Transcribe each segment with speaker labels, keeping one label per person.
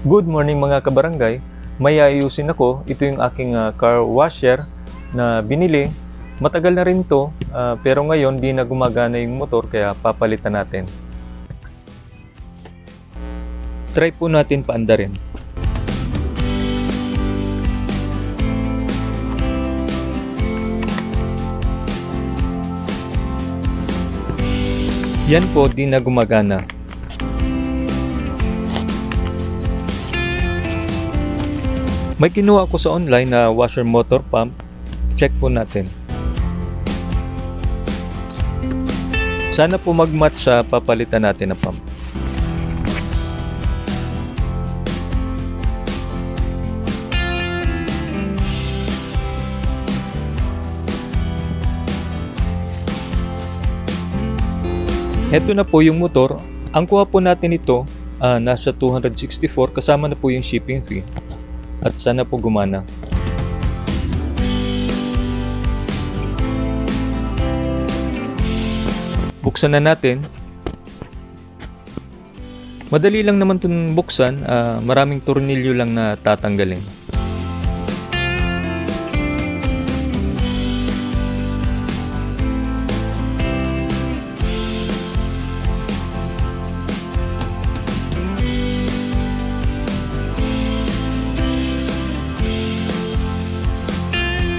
Speaker 1: Good morning mga kabarangay. May ayusin ako. Ito yung aking car washer na binili. Matagal na rin to, pero ngayon di na gumagana yung motor kaya papalitan natin. Try po natin paandarin. Yan po, di na gumagana. May kinuha ko sa online na washer motor pump. Check po natin. Sana po mag-match sa papalitan natin na pump. Ito na po yung motor. Ang kuha po natin ito nasa 264 kasama na po yung shipping fee. At sana po gumana. Buksan na natin. Madali lang naman itong buksan. Maraming tornilyo lang na tatanggalin.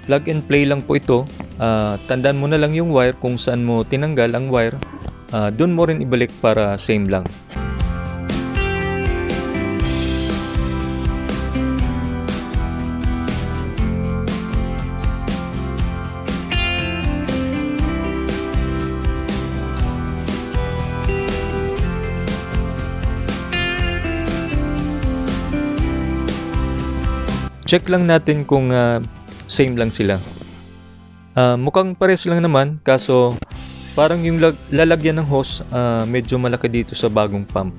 Speaker 1: Plug and play lang po ito. Tandaan mo na lang yung wire kung saan mo tinanggal ang wire. Doon mo rin ibalik para same lang. Check lang natin kung same lang sila. Mukhang pares lang naman, kaso parang yung lalagyan ng hose medyo malaki dito sa bagong pump.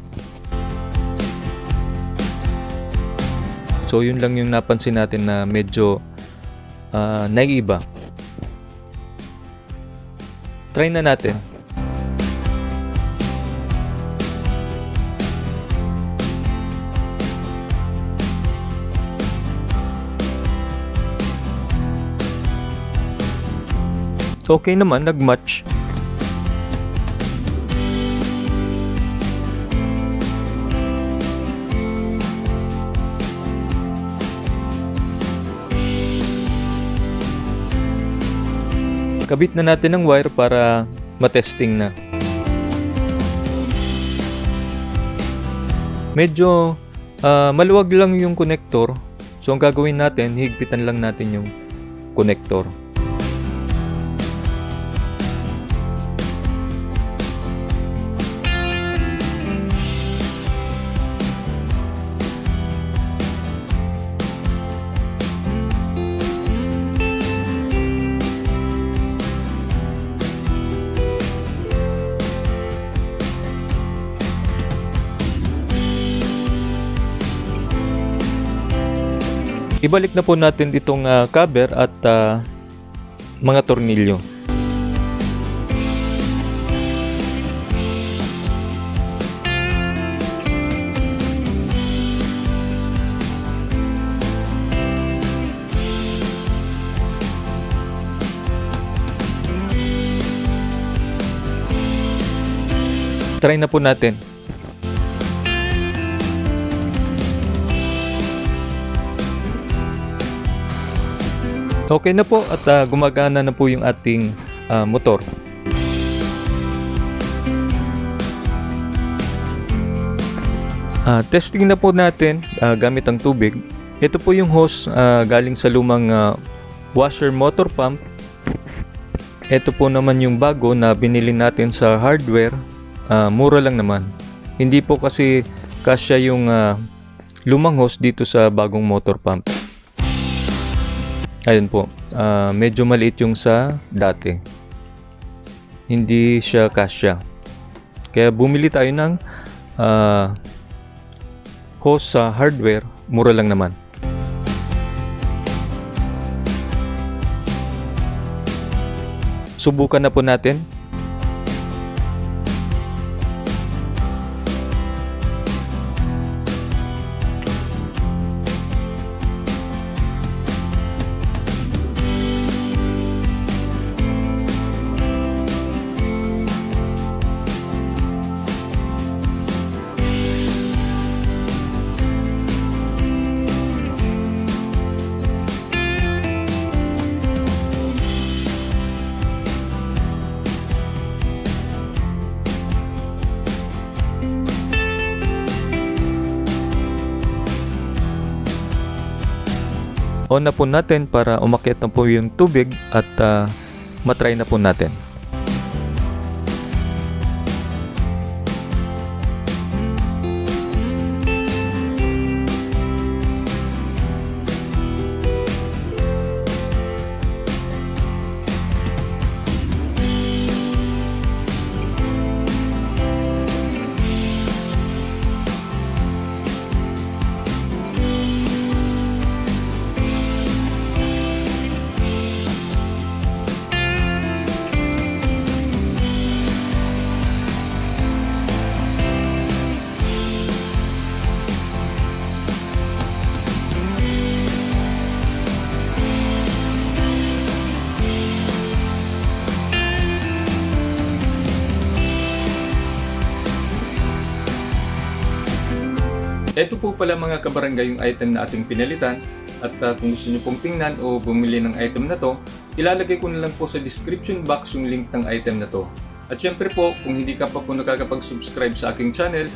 Speaker 1: So yun lang yung napansin natin na medyo naiiba. Try na natin. Okay naman, nag-match. Kabit na natin ang wire para matesting na. Medyo maluwag lang yung connector. So ang gagawin natin, higpitan lang natin yung connector. Ibalik na po natin itong cover at mga tornilyo. Try na po natin. Okay na po at gumagana na po yung ating motor. Testing na po natin gamit ang tubig. Ito po yung hose galing sa lumang washer motor pump. Ito po naman yung bago na binili natin sa hardware. Mura lang naman. Hindi po kasi kasya yung lumang hose dito sa bagong motor pump. Ayun po, medyo maliit yung sa dati. Hindi siya kasya. Kaya bumili tayo ng hose sa hardware, mura lang naman. Subukan na po natin. on na po natin para umakyat na po yung tubig at matry na po natin. Ito po pala mga kabarangay yung item na ating pinalitan at kung gusto nyo pong tingnan o bumili ng item na to, ilalagay ko na lang po sa description box yung link ng item na to. At syempre po, kung hindi ka pa po nakakapag-subscribe sa aking channel,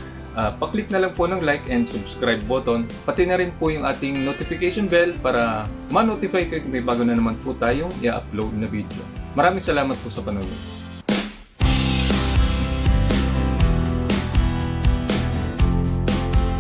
Speaker 1: paklik na lang po ng like and subscribe button, pati na rin po yung ating notification bell para ma-notify kayo kung may bago na naman po tayong i-upload na video. Maraming salamat po sa panonood.